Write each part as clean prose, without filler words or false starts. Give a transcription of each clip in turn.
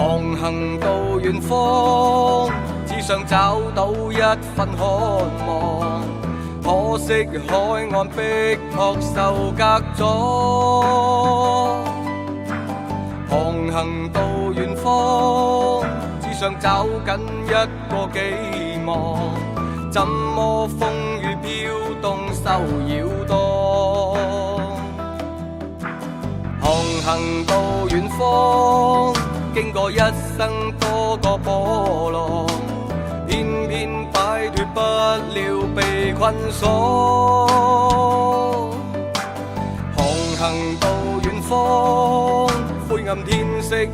航行到遠方，只想找到一份渴望。可惜海岸逼迫受隔阻，航行到遠方，只想找緊一個寄望。怎麼風雨飄動受擾動？航行到遠方，經過一生多個波浪，偏偏擺脫不了被困鎖。航行到遠方，灰暗天色掩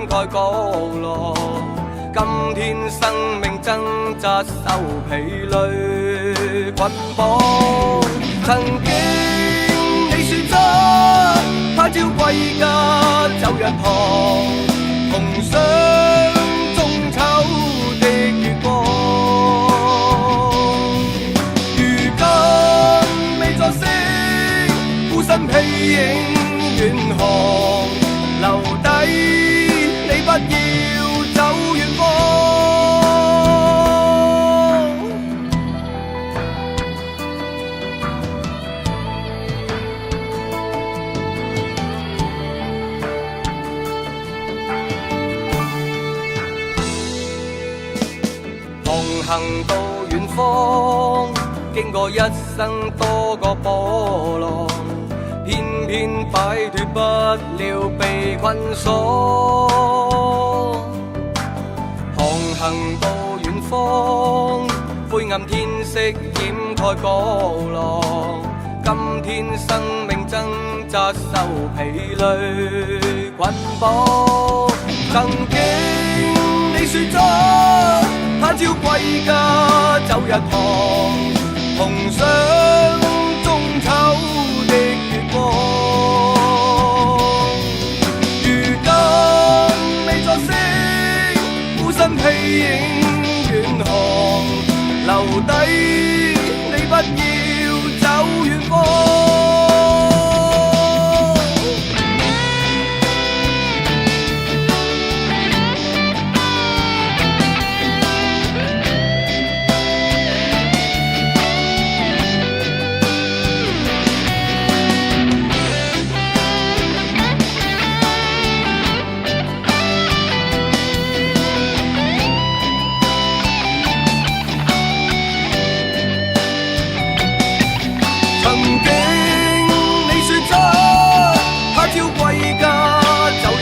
蓋角落。今天生命掙扎受疲累捆綁。曾經你說咗，他朝歸家走一趟，同想中秋的月光。如今未作聲，孤身披影遠航，留低你不要走遠方。航行到遠方，經過一生多個波浪，偏偏擺脫不了被困鎖。航行到遠方，灰暗天色掩蓋角落。今天生命掙扎受疲累捆綁。曾經你說咗，他朝歸家走一趟，同想中秋的月光。如今未作聲，孤身披影遠航，留低你不要走遠方。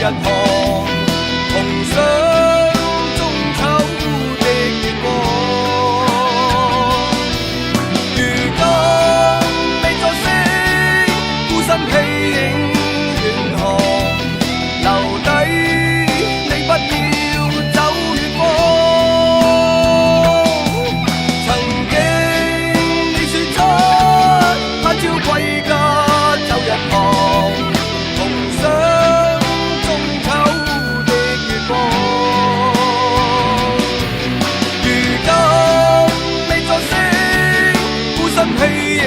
一趟，同想中秋的月光。如今未作聲，孤身披影遠航，留低你不要走遠方。曾經你說咗，他朝歸家走一趟，同想披影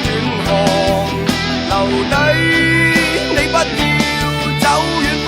遠航，留低你不要走遠方。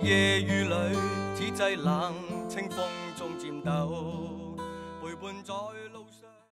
夜雨裏，此際冷清風中顫抖，陪伴在路。